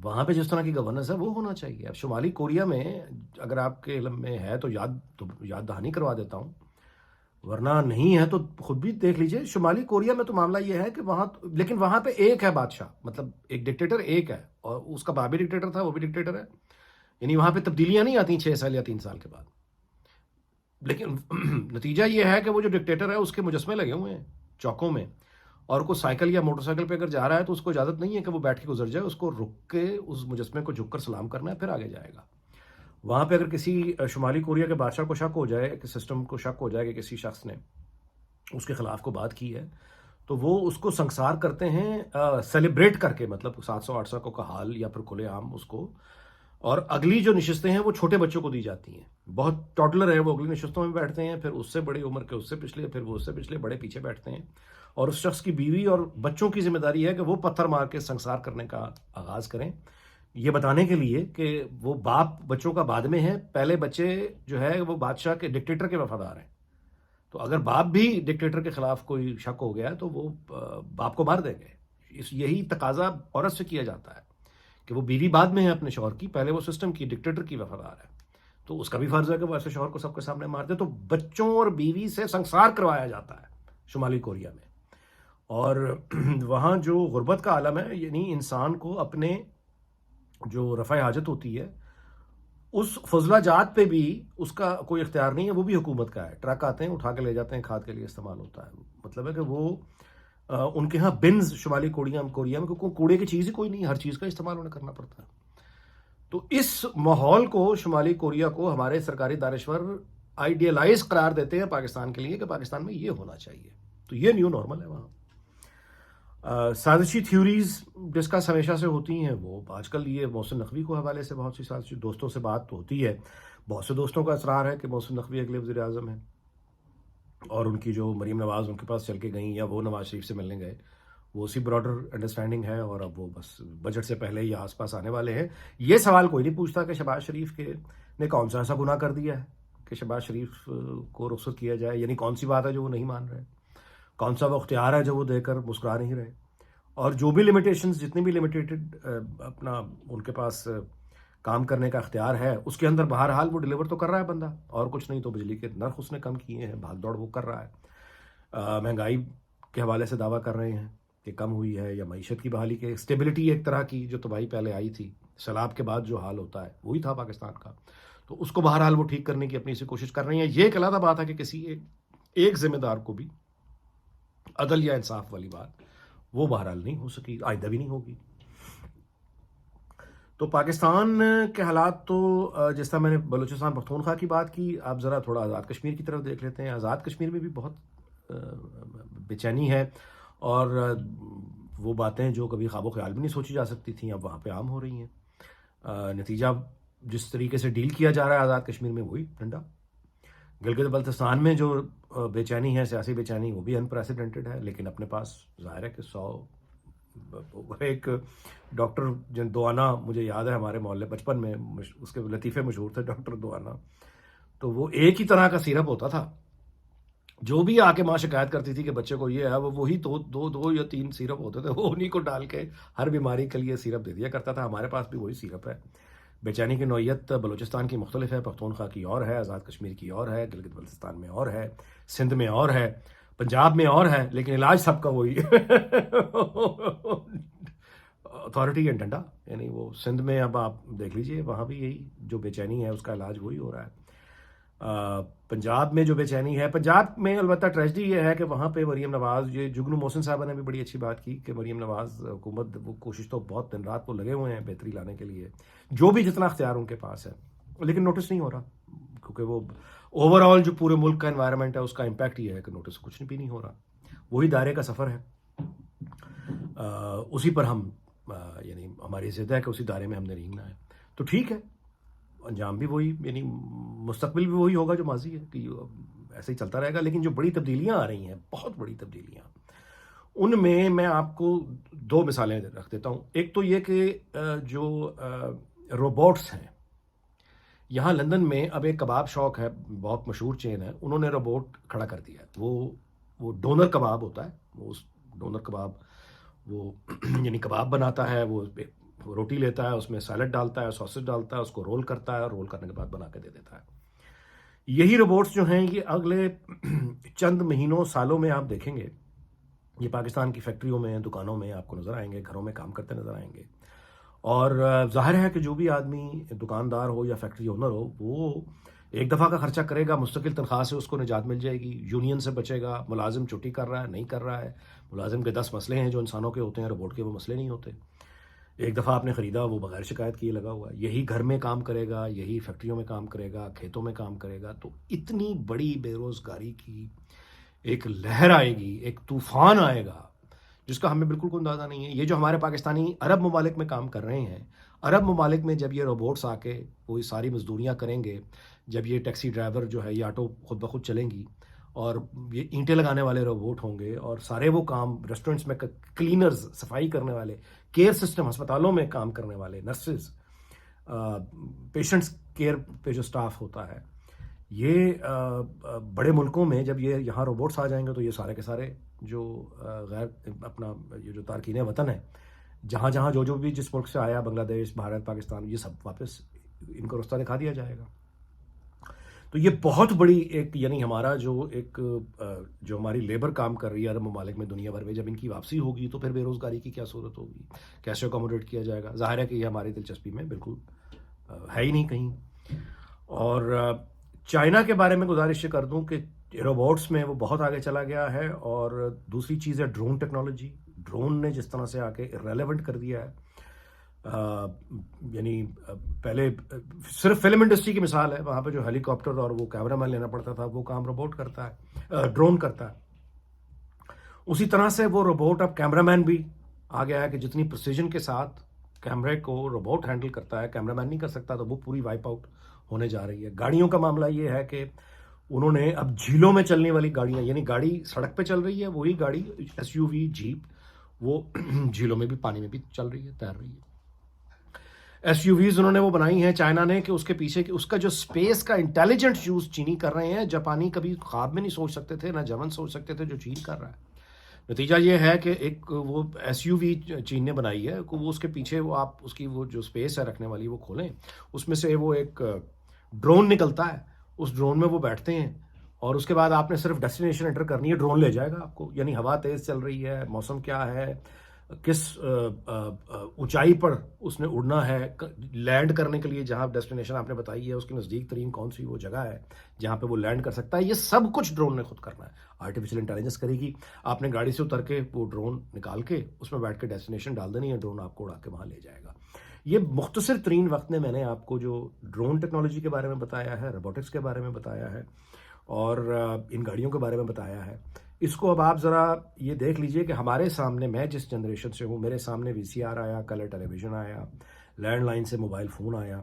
وہاں پہ جس طرح کی گورننس ہے وہ ہونا چاہیے. اب شمالی کوریا میں اگر آپ کے علم میں ہے تو یاد دہانی کروا دیتا ہوں، ورنہ نہیں ہے تو خود بھی دیکھ لیجئے. شمالی کوریا میں تو معاملہ یہ ہے کہ لیکن وہاں پہ ایک ہے بادشاہ، مطلب ایک ڈکٹیٹر ایک ہے، اور اس کا باپ بھی ڈکٹیٹر تھا، وہ بھی ڈکٹیٹر ہے. یعنی وہاں پہ تبدیلیاں نہیں آتی 6 سال یا 3 سال کے بعد. لیکن نتیجہ یہ ہے کہ وہ جو ڈکٹیٹر ہے اس کے مجسمے لگے ہوئے ہیں چوکوں میں، اور کوئی سائیکل یا موٹر سائیکل پہ اگر جا رہا ہے تو اس کو اجازت نہیں ہے کہ وہ بیٹھ کے گزر جائے، اس کو رک کے اس مجسمے کو جھک کر سلام کرنا ہے، پھر آگے جائے گا. وہاں پہ اگر کسی شمالی کوریا کے بادشاہ کو شک ہو جائے کہ سسٹم کو شک ہو جائے کہ کسی شخص نے اس کے خلاف کو بات کی ہے تو وہ اس کو سنسار کرتے ہیں سیلیبریٹ کر کے، مطلب 700-800 کا حال یا پھر کھلے عام اس کو. اور اگلی جو نشستیں ہیں وہ چھوٹے بچوں کو دی جاتی ہیں. بہت ٹاڈلر ہے وہ اگلی نشستوں میں بیٹھتے ہیں، پھر اس سے بڑی عمر کے اس سے پچھلے، پھر وہ اس سے پچھلے، بڑے پیچھے بیٹھتے ہیں. اور اس شخص کی بیوی اور بچوں کی ذمہ داری ہے کہ وہ پتھر مار کے سنسار کرنے کا آغاز کریں، یہ بتانے کے لیے کہ وہ باپ بچوں کا بعد میں ہے، پہلے بچے جو ہے وہ بادشاہ کے ڈکٹیٹر کے وفادار ہیں. تو اگر باپ بھی ڈکٹیٹر کے خلاف کوئی شک ہو گیا تو وہ باپ کو مار دیں گے. یہی تقاضا عورت سے کیا جاتا ہے کہ وہ بیوی بعد میں ہے اپنے شوہر کی، پہلے وہ سسٹم کی ڈکٹیٹر کی وفادار ہے. تو اس کا بھی فرض ہے کہ وہ ایسے شوہر کو سب کے سامنے مار دے. تو بچوں اور بیوی سے سنسار کروایا جاتا ہے شمالی کوریا میں. اور وہاں جو غربت کا عالم ہے، یعنی انسان کو اپنے جو رفع حاجت ہوتی ہے اس فضلہ جات پہ بھی اس کا کوئی اختیار نہیں ہے، وہ بھی حکومت کا ہے. ٹرک آتے ہیں اٹھا کے لے جاتے ہیں، کھاد کے لیے استعمال ہوتا ہے. مطلب ہے کہ وہ ان کے ہاں بنز شمالی کوریا میں کیونکہ کوڑے کی چیز ہی کوئی نہیں، ہر چیز کا استعمال انہیں کرنا پڑتا ہے. تو اس ماحول کو شمالی کوریا کو ہمارے سرکاری دانشور آئیڈیلائز قرار دیتے ہیں پاکستان کے لیے کہ پاکستان میں یہ ہونا چاہیے. تو یہ نیو نارمل ہے وہاں. سازشی تھیوریز ڈسکس ہمیشہ سے ہوتی ہیں. وہ آج کل یہ محسن نقوی کو حوالے سے بہت سی سازشی دوستوں سے بات ہوتی ہے. بہت سے دوستوں کا اصرار ہے کہ محسن نقوی اگلے وزیر اعظم ہیں، اور ان کی جو مریم نواز ان کے پاس چل کے گئیں یا وہ نواز شریف سے ملنے گئے، وہ اسی براڈر انڈرسٹینڈنگ ہے، اور اب وہ بس بجٹ سے پہلے ہی آس پاس آنے والے ہیں. یہ سوال کوئی نہیں پوچھتا کہ شہباز شریف نے کون سا ایسا گناہ کر دیا ہے کہ شہباز شریف کو رخصت کیا جائے. یعنی کون سی بات ہے جو وہ نہیں مان رہے، کون سا وہ اختیار ہے جو وہ دے کر مسکرا نہیں رہے. اور جو بھی لمیٹیشنز، جتنی بھی لمیٹیڈ اپنا ان کے پاس کام کرنے کا اختیار ہے، اس کے اندر بہرحال وہ ڈیلیور تو کر رہا ہے بندہ. اور کچھ نہیں تو بجلی کے نرخ اس نے کم کیے ہیں، بھاگ دوڑ وہ کر رہا ہے. مہنگائی کے حوالے سے دعویٰ کر رہے ہیں کہ کم ہوئی ہے، یا معیشت کی بحالی کے اسٹیبلٹی ایک طرح کی جو تباہی پہلے آئی تھی سیلاب کے بعد جو حال ہوتا ہے وہی تھا پاکستان کا، تو اس کو بہرحال وہ ٹھیک کرنے کی اپنی سے کوشش کر رہی ہیں. یہ ایک علیحدہ بات ہے کہ کسی ایک ذمہ دار کو بھی عدل یا انصاف والی بات وہ بہرحال نہیں ہو سکی، آئندہ بھی نہیں ہوگی. تو پاکستان کے حالات تو جس طرح میں نے بلوچستان پختونخوا کی بات کی، آپ ذرا تھوڑا آزاد کشمیر کی طرف دیکھ لیتے ہیں. آزاد کشمیر میں بھی بہت بے چینی ہے، اور وہ باتیں جو کبھی خواب و خیال بھی نہیں سوچی جا سکتی تھیں اب وہاں پہ عام ہو رہی ہیں. نتیجہ جس طریقے سے ڈیل کیا جا رہا ہے آزاد کشمیر میں وہی ڈنڈا. گلگت بلتستان میں جو بے چینی ہے، سیاسی بے چینی، وہ بھی انپریسیڈنٹڈ ہے. لیکن اپنے پاس ظاہر ہے کہ ایک ڈاکٹر جن دوانا، مجھے یاد ہے ہمارے محلے بچپن میں اس کے لطیفے مشہور تھے ڈاکٹر دوانا. تو وہ ایک ہی طرح کا سیرپ ہوتا تھا، جو بھی آ کے ماں شکایت کرتی تھی کہ بچے کو یہ ہے، وہ وہی دو یا 3 سیرپ ہوتے تھے، وہ انہیں کو ڈال کے ہر بیماری کے لیے سیرپ دے دیا کرتا تھا. ہمارے پاس بھی وہی سیرپ ہے. بے چینی کی نوعیت بلوچستان کی مختلف ہے، پختونخوا کی اور ہے، آزاد کشمیر کی اور ہے، گلگت بلتستان میں اور ہے، سندھ میں اور ہے، پنجاب میں اور ہے، لیکن علاج سب کا وہی اتھارٹی اینڈ ڈنڈا. یعنی وہ سندھ میں اب آپ دیکھ لیجئے وہاں بھی یہی جو بے چینی ہے اس کا علاج وہی ہو رہا ہے. پنجاب میں جو بے چینی ہے، پنجاب میں البتہ ٹریجڈی یہ ہے کہ وہاں پہ مریم نواز، یہ جگنو محسن صاحبہ نے بھی بڑی اچھی بات کی کہ مریم نواز حکومت، وہ کوشش تو بہت دن رات وہ لگے ہوئے ہیں بہتری لانے کے لیے، جو بھی جتنا اختیار ان کے پاس ہے، لیکن نوٹس نہیں ہو رہا، کیونکہ وہ اوور آل جو پورے ملک کا انوائرمنٹ ہے اس کا امپیکٹ یہ ہے کہ نوٹس کچھ بھی نہیں ہو رہا. وہی دائرے کا سفر ہے، اسی پر ہم یعنی ہماری ضد ہے کہ اسی دائرے میں ہم نے رہنا ہے. تو ٹھیک ہے، انجام بھی وہی، یعنی مستقبل بھی وہی ہوگا جو ماضی ہے، کہ ایسے ہی چلتا رہے گا. لیکن جو بڑی تبدیلیاں آ رہی ہیں، بہت بڑی تبدیلیاں، ان میں آپ کو 2 مثالیں رکھ دیتا ہوں. ایک تو یہ کہ جو روبوٹس ہیں، یہاں لندن میں اب ایک کباب شاپ ہے، بہت مشہور چین ہے، انہوں نے روبوٹ کھڑا کر دیا ہے. وہ ڈونر کباب ہوتا ہے، وہ اس ڈونر کباب وہ یعنی کباب بناتا ہے، وہ وہ روٹی لیتا ہے، اس میں سیلڈ ڈالتا ہے، ساسج ڈالتا ہے، اس کو رول کرتا ہے اور رول کرنے کے بعد بنا کے دے دیتا ہے. یہی روبوٹس جو ہیں یہ اگلے چند مہینوں سالوں میں آپ دیکھیں گے یہ پاکستان کی فیکٹریوں میں، دکانوں میں آپ کو نظر آئیں گے، گھروں میں کام کرتے نظر آئیں گے. اور ظاہر ہے کہ جو بھی آدمی دکاندار ہو یا فیکٹری اونر ہو وہ ایک دفعہ کا خرچہ کرے گا، مستقل تنخواہ سے اس کو نجات مل جائے گی، یونین سے بچے گا. ملازم چھٹی کر رہا ہے نہیں کر رہا ہے، ملازم کے 10 مسئلے ہیں جو انسانوں کے ہوتے ہیں، روبوٹ کے وہ مسئلے نہیں ہوتے. ایک دفعہ آپ نے خریدا وہ بغیر شکایت کیے لگا ہوا ہے. یہی گھر میں کام کرے گا، یہی فیکٹریوں میں کام کرے گا، کھیتوں میں کام کرے گا. تو اتنی بڑی بے روزگاری کی ایک لہر آئے گی، ایک طوفان آئے گا جس کا ہمیں بالکل کوئی اندازہ نہیں ہے. یہ جو ہمارے پاکستانی عرب ممالک میں کام کر رہے ہیں، عرب ممالک میں جب یہ روبوٹس آ کے وہ یہ ساری مزدوریاں کریں گے، جب یہ ٹیکسی ڈرائیور جو ہے یہ آٹو خود بخود چلیں گی اور یہ اینٹیں لگانے والے روبوٹ ہوں گے اور سارے وہ کام ریسٹورنٹس میں کلینرز، صفائی کرنے والے، کیئر سسٹم ہسپتالوں میں کام کرنے والے، نرسز، پیشنٹس کیئر پہ جو سٹاف ہوتا ہے، یہ بڑے ملکوں میں جب یہ یہاں روبوٹس آ جائیں گے تو یہ سارے کے سارے جو غیر اپنا یہ جو تارکین وطن ہے، جہاں جہاں جو بھی جس ملک سے آیا، بنگلہ دیش، بھارت، پاکستان، یہ سب واپس ان کو رستہ دکھا دیا جائے گا. تو یہ بہت بڑی ایک یعنی ہمارا جو ہماری لیبر کام کر رہی ہے عرب ممالک میں دنیا بھر میں، جب ان کی واپسی ہوگی تو پھر بے روزگاری کی کیا صورت ہوگی، کیسے اکوموڈیٹ کیا جائے گا. ظاہر ہے کہ یہ ہماری دلچسپی میں بالکل ہے ہی نہیں کہیں. اور چائنا کے بارے میں گزارش کر دوں کہ روبوٹس میں وہ بہت آگے چلا گیا ہے. اور دوسری چیز ہے ڈرون ٹیکنالوجی. ڈرون نے جس طرح سے آ کے ریلیونٹ کر دیا ہے، یعنی پہلے صرف فلم انڈسٹری کی مثال ہے، وہاں پہ جو ہیلی کاپٹر اور وہ کیمرہ مین لینا پڑتا تھا وہ کام روبوٹ کرتا ہے، ڈرون کرتا ہے. اسی طرح سے وہ روبوٹ اب کیمرہ مین بھی آ گیا ہے کہ جتنی پریسیجن کے ساتھ کیمرے کو روبوٹ ہینڈل کرتا ہے، کیمرہ مین نہیں کر سکتا، تو وہ پوری وائپ آؤٹ ہونے جا رہی ہے. گاڑیوں کا معاملہ یہ ہے کہ انہوں نے اب جھیلوں میں چلنے والی گاڑیاں، یعنی گاڑی سڑک پہ چل رہی ہے، وہی گاڑی ایس یو وی جیپ وہ جھیلوں میں بھی، پانی میں بھی چل رہی ہے، تیر رہی ہے. ایس یو ویز انہوں نے وہ بنائی ہیں چائنا نے کہ اس کے پیچھے اس کا جو اسپیس کا انٹیلیجنٹ یوز چینی کر رہے ہیں. جاپانی کبھی خواب میں نہیں سوچ سکتے تھے، نہ جرمن سوچ سکتے تھے جو چین کر رہا ہے. نتیجہ یہ ہے کہ ایک وہ ایس یو وی چین نے بنائی ہے کہ وہ اس کے پیچھے وہ آپ اس کی وہ جو اسپیس ہے رکھنے والی وہ کھولیں، اس میں سے وہ ایک ڈرون نکلتا ہے، اس ڈرون میں وہ بیٹھتے ہیں اور اس کے بعد آپ نے صرف ڈیسٹینیشن انٹر کرنی ہے، ڈرون لے جائے گا آپ کو. یعنی ہوا تیز چل رہی ہے، موسم کیا ہے، کس اونچائی پر اس نے اڑنا ہے، لینڈ کرنے کے لیے جہاں ڈیسٹینیشن آپ نے بتائی ہے اس کے نزدیک ترین کون سی وہ جگہ ہے جہاں پہ وہ لینڈ کر سکتا ہے، یہ سب کچھ ڈرون نے خود کرنا ہے. آرٹیفیشیل انٹیلیجنس کرے گی. آپ نے گاڑی سے اتر کے وہ ڈرون نکال کے اس میں بیٹھ کے ڈیسٹینیشن ڈال دینی ہے، ڈرون آپ کو اڑا کے وہاں لے جائے گا. یہ مختصر ترین وقت میں نے آپ کو جو ڈرون ٹیکنالوجی کے بارے میں بتایا ہے، روبوٹکس کے بارے میں بتایا ہے اور ان گاڑیوں کے بارے میں بتایا ہے. اس کو اب آپ ذرا یہ دیکھ لیجئے کہ ہمارے سامنے، میں جس جنریشن سے ہوں، میرے سامنے وی سی آر آیا، کلر ٹیلی ویژن آیا، لینڈ لائن سے موبائل فون آیا،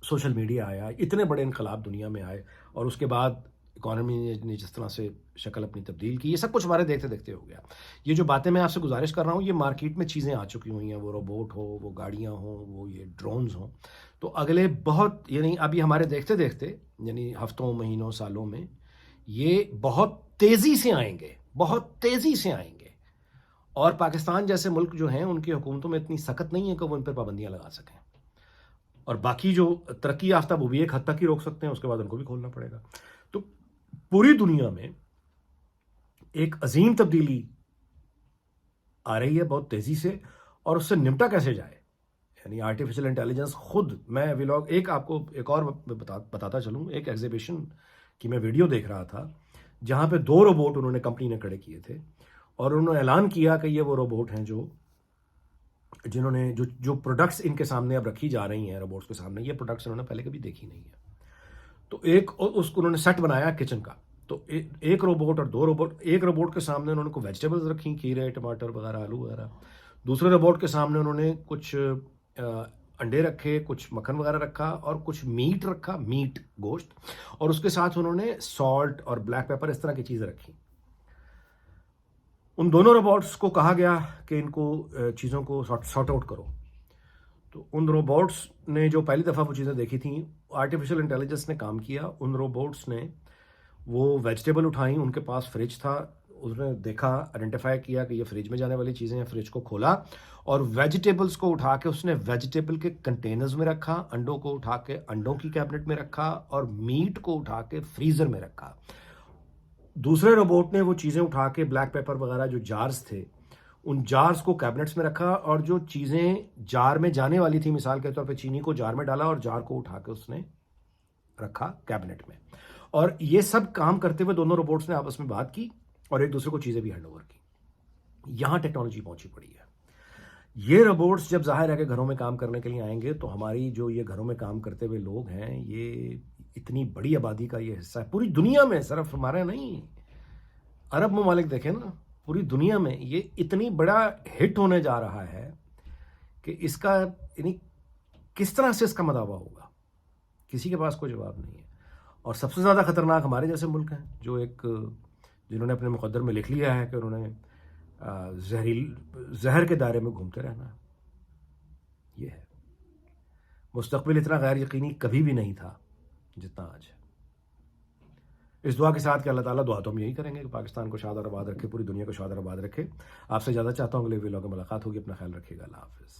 سوشل میڈیا آیا، اتنے بڑے انقلاب دنیا میں آئے اور اس کے بعد اکانومی نے جس طرح سے شکل اپنی تبدیل کی، یہ سب کچھ ہمارے دیکھتے دیکھتے ہو گیا. یہ جو باتیں میں آپ سے گزارش کر رہا ہوں یہ مارکیٹ میں چیزیں آ چکی ہوئی ہیں، وہ روبوٹ ہو، وہ گاڑیاں ہوں، وہ یہ ڈرونز ہوں. تو اگلے بہت یعنی ابھی ہمارے دیکھتے دیکھتے یعنی ہفتوں، مہینوں، سالوں میں یہ بہت تیزی سے آئیں گے، بہت تیزی سے آئیں گے. اور پاکستان جیسے ملک جو ہیں ان کی حکومتوں میں اتنی سخت نہیں ہے کہ وہ ان پر پابندیاں لگا سکیں. اور باقی جو ترقی یافتہ وہ بھی ایک حد تک ہی روک سکتے ہیں، اس کے بعد ان کو بھی کھولنا پڑے گا. تو پوری دنیا میں ایک عظیم تبدیلی آ رہی ہے بہت تیزی سے، اور اس سے نمٹا کیسے جائے. یعنی آرٹیفیشیل انٹیلیجنس خود، میں ولاگ ایک آپ کو ایک اور بتاتا چلوں، ایک ایگزیبیشن کی میں ویڈیو دیکھ رہا تھا جہاں پہ 2 روبوٹ انہوں نے کمپنی نے کھڑے کیے تھے اور انہوں نے اعلان کیا کہ یہ وہ روبوٹ ہیں جنہوں نے جو پروڈکٹس ان کے سامنے اب رکھی جا رہی ہیں روبوٹس کے سامنے، یہ پروڈکٹس انہوں نے پہلے کبھی دیکھی نہیں ہے. تو ایک اس کو انہوں نے سیٹ بنایا کچن کا، تو ایک روبوٹ اور 2 روبوٹ، ایک روبوٹ کے سامنے انہوں نے کوئی ویجیٹیبلز رکھی، کھیرے، ٹماٹر وغیرہ، آلو وغیرہ. دوسرے روبوٹ کے سامنے انہوں نے کچھ انڈے رکھے، کچھ مکھن وغیرہ رکھا اور کچھ میٹ رکھا، میٹ، گوشت، اور اس کے ساتھ انہوں نے سالٹ اور بلیک پیپر، اس طرح کی چیزیں رکھی. ان دونوں روبوٹس کو کہا گیا کہ ان کو چیزوں کو سارٹ آؤٹ کرو. تو ان روبوٹس نے جو پہلی دفعہ وہ چیزیں دیکھی تھیں، آرٹیفیشیل انٹیلیجنس نے کام کیا. ان روبوٹس نے وہ ویجیٹیبل اٹھائیں، ان کے پاس فریج تھا، اس نے دیکھا، آئیڈینٹیفائی کیا کہ یہ فریج میں جانے والی چیزیں ہیں، فریج کو کھولا اور ویجیٹیبلز کو اٹھا کے اس نے ویجیٹیبل کے کنٹینرز میں رکھا، انڈوں کو اٹھا کے انڈوں کی کیبنٹ میں رکھا اور میٹ کو اٹھا کے فریزر میں رکھا. دوسرے روبوٹ نے وہ چیزیں اٹھا کے بلیک پیپر وغیرہ جو جارز تھے ان جارز کو کیبنٹس میں رکھا، اور جو چیزیں جار میں جانے والی تھی، مثال کے طور پہ چینی کو جار میں ڈالا اور جار کو اٹھا کے اس نے رکھا کیبنٹ میں. اور یہ سب کام کرتے ہوئے دونوں روبوٹس نے آپس میں بات کی اور ایک دوسرے کو چیزیں بھی ہینڈ اوور کی. یہاں ٹیکنالوجی پہنچی پڑی ہے. یہ روبوٹس جب ظاہر ہے کہ گھروں میں کام کرنے کے لیے آئیں گے تو ہماری جو یہ گھروں میں کام کرتے ہوئے لوگ ہیں، یہ اتنی بڑی آبادی کا یہ حصہ ہے پوری دنیا میں، صرف ہمارا نہیں، عرب ممالک دیکھیں نا، پوری دنیا میں یہ اتنی بڑا ہٹ ہونے جا رہا ہے کہ اس کا یعنی کس طرح سے اس کا مداوع ہوگا، کسی کے پاس کوئی جواب نہیں ہے. اور سب سے زیادہ خطرناک ہمارے جیسے ملک ہیں جو جنہوں نے اپنے مقدر میں لکھ لیا ہے کہ انہوں نے زہر کے دائرے میں گھومتے رہنا ہے. یہ ہے مستقبل اتنا غیر یقینی کبھی بھی نہیں تھا جتنا آج ہے. اس دعا کے ساتھ کہ اللہ تعالیٰ، دعا تو ہم یہی کریں گے کہ پاکستان کو شاد اور آباد رکھے، پوری دنیا کو شاد اور آباد رکھے. آپ سے زیادہ چاہتا ہوں اگلے ویلاگ میں ملاقات ہوگی. اپنا خیال رکھیے گا. اللہ حافظ.